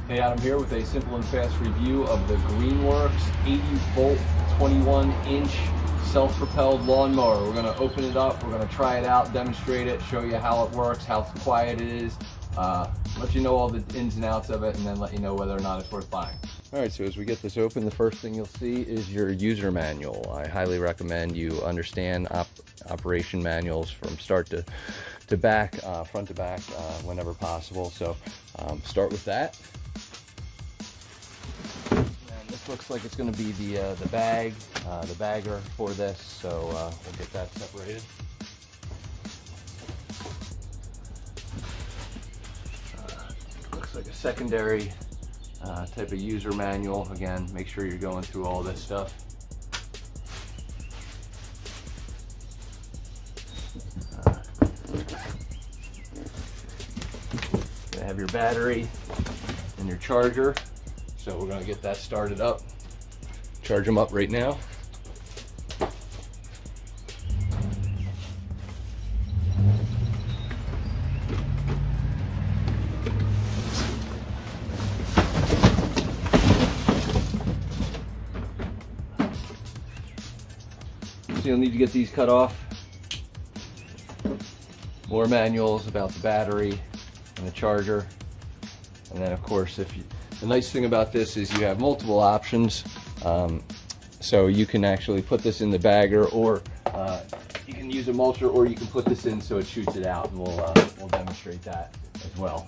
Hey, Adam here with a simple and fast review of the Greenworks 80V 21-inch self-propelled lawnmower. We're going to open it up, we're going to try it out, demonstrate it, show you how it works, how quiet it is, let you know all the ins and outs of it, and then let you know whether or not it's worth buying. Alright, so as we get this open, the first thing you'll see is your user manual. I highly recommend you understand operation manuals from start to back, front to back, whenever possible. So start with that. And this looks like it's going to be the bag, the bagger for this, so we'll get that separated. Looks like a secondary type of user manual. Again, make sure you're going through all this stuff. You have your battery and your charger, so we're going to get that started up. Charge them up right now. So you'll need to get these cut off. More manuals about the battery and the charger, and then of course the nice thing about this is you have multiple options, so you can actually put this in the bagger, or you can use a mulcher, or you can put this in so it shoots it out, and we'll demonstrate that as well.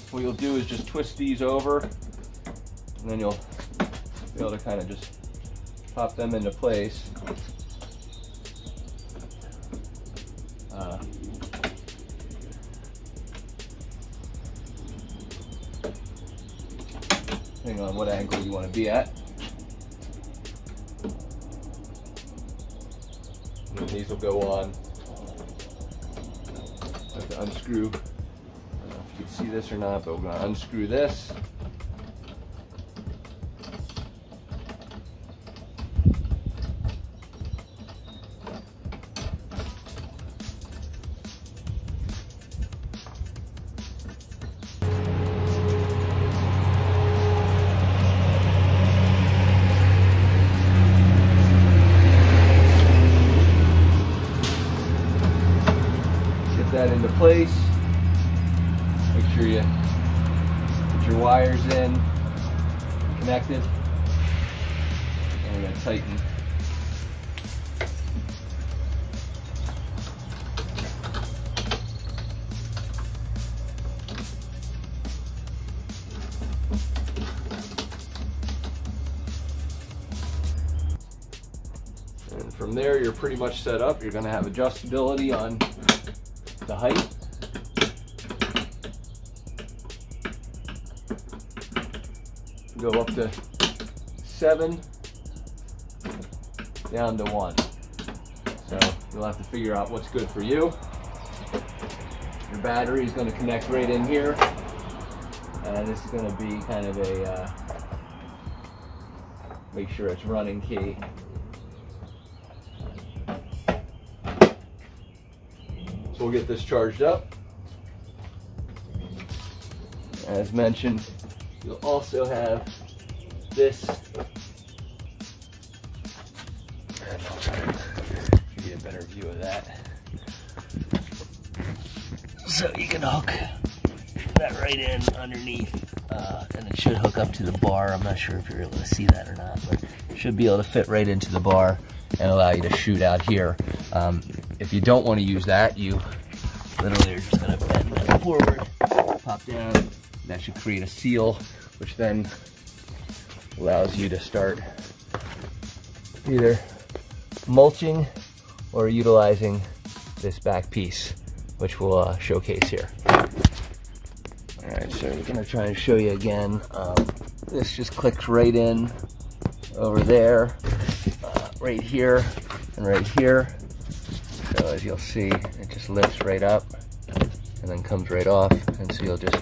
What you'll do is just twist these over, and then you'll be able to kind of just pop them into place. Depending on what angle you want to be at. And these will go on. I have to unscrew. You can see this or not, but we're going to unscrew this. Get that into place. Make sure you put your wires in, connected, and we're going to tighten. And from there, you're pretty much set up. You're going to have adjustability on the height. Go up to 7, down to 1. So you'll have to figure out what's good for you. Your battery is going to connect right in here, and this is going to be kind of a make sure it's running key. So we'll get this charged up. As mentioned, you'll also have this, and I'll try to give you a better view of that. So you can hook that right in underneath, and it should hook up to the bar. I'm not sure if you're able to see that or not, but it should be able to fit right into the bar and allow you to shoot out here. If you don't want to use that, you literally are just going to bend that forward, pop down. That should create a seal, which then allows you to start either mulching or utilizing this back piece, which we'll showcase here. Alright, so we're going to try and show you again. This just clicks right in over there, right here, and right here. So as you'll see, it just lifts right up and then comes right off, and so you'll just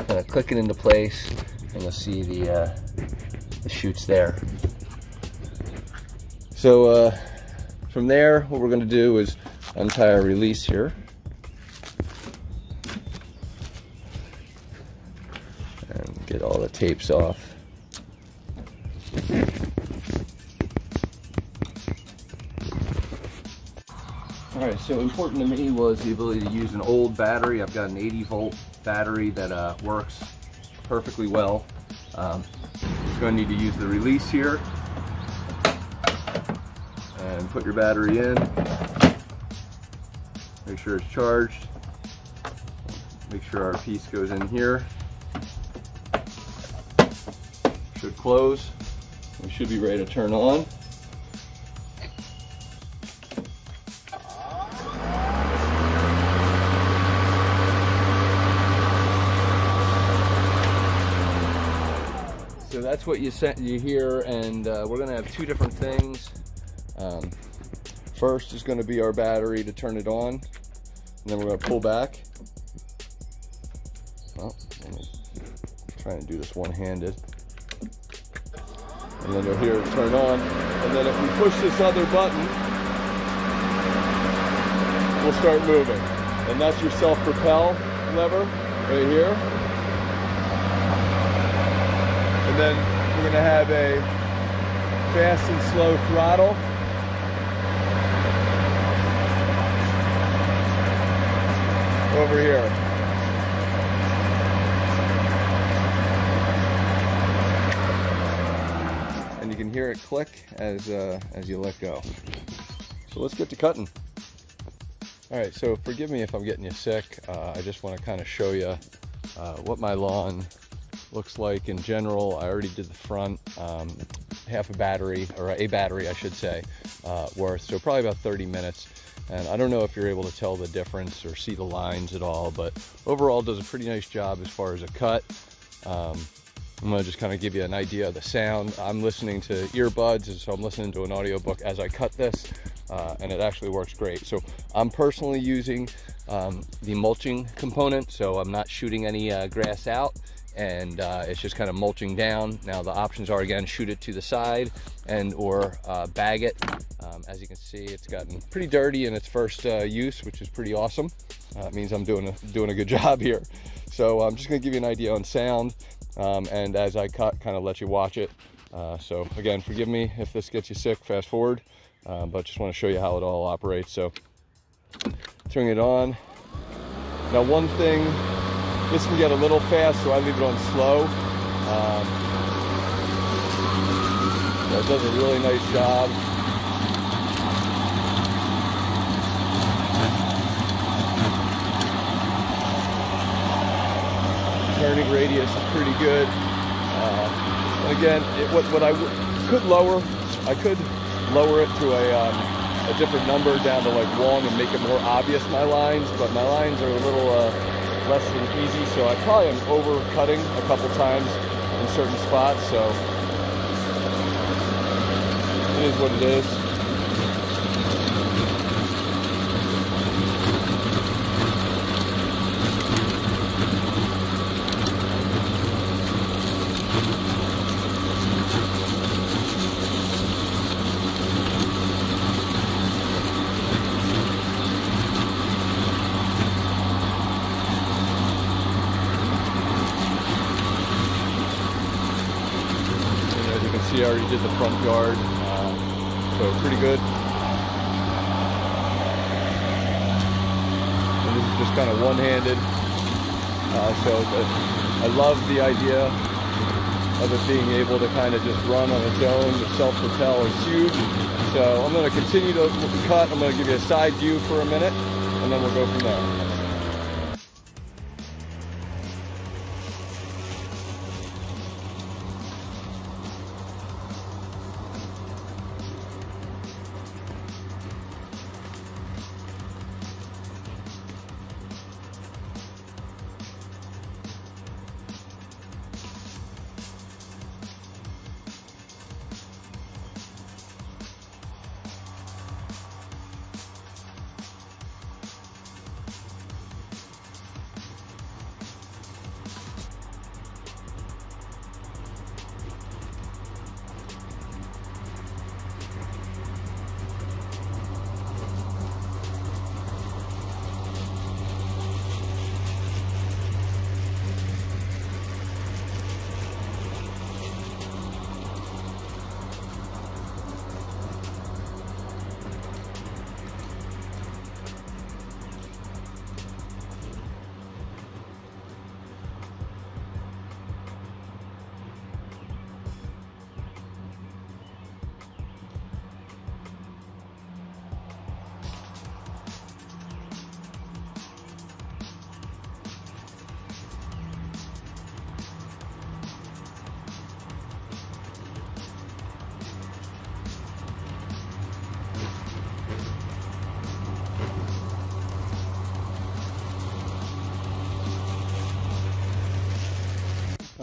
kind of click it into place, and you'll see the chutes there. So from there, what we're going to do is untie our release here. And get all the tapes off. Alright, so important to me was the ability to use an old battery. I've got an 80-volt battery that works perfectly well. Just going to need to use the release here and put your battery in. Make sure it's charged. Make sure our piece goes in here. Should close. We should be ready to turn on. So that's what you hear, and we're going to have two different things. First is going to be our battery to turn it on, and then we're going to pull back. Well, I'm trying to do this one-handed. And then you'll hear it turn on. And then if we push this other button, we'll start moving. And that's your self-propel lever right here. And then we're going to have a fast and slow throttle. Over here. And you can hear it click as you let go. So let's get to cutting. All right, so forgive me if I'm getting you sick. I just want to kind of show you what my lawn looks like in general. I already did the front, half a battery, or a battery I should say, worth, so probably about 30 minutes. And I don't know if you're able to tell the difference or see the lines at all, but overall does a pretty nice job as far as a cut. I'm going to just kind of give you an idea of the sound. I'm listening to earbuds, and so I'm listening to an audiobook as I cut this, and it actually works great. So I'm personally using the mulching component, so I'm not shooting any grass out, and it's just kind of mulching down. Now the options are, again, shoot it to the side and or bag it. As you can see, it's gotten pretty dirty in its first use, which is pretty awesome. It means I'm doing a good job here. So I'm just going to give you an idea on sound, and as I cut, kind of let you watch it. So again, forgive me if this gets you sick, fast forward, but just want to show you how it all operates. So turning it on. Now one thing, this can get a little fast, so I leave it on slow. It does a really nice job. Turning radius is pretty good. And again, what I could lower, I could lower it to a different number down to like 1 and make it more obvious, my lines, but my lines are a little less than easy, so I probably am over cutting a couple times in certain spots, so it is what it is. I already did the front yard, so pretty good. And this is just kind of one-handed, so I love the idea of it being able to kind of just run on its own. The self-propel is huge, so I'm going to continue to cut. I'm going to give you a side view for a minute, and then we'll go from there.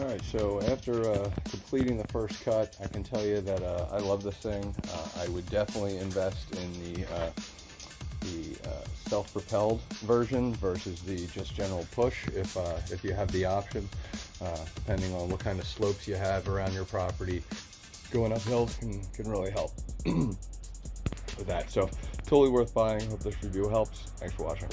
Alright, so after completing the first cut, I can tell you that I love this thing. I would definitely invest in the self-propelled version versus the just general push if you have the option, depending on what kind of slopes you have around your property. Going up hills can really help with that. So totally worth buying. Hope this review helps. Thanks for watching.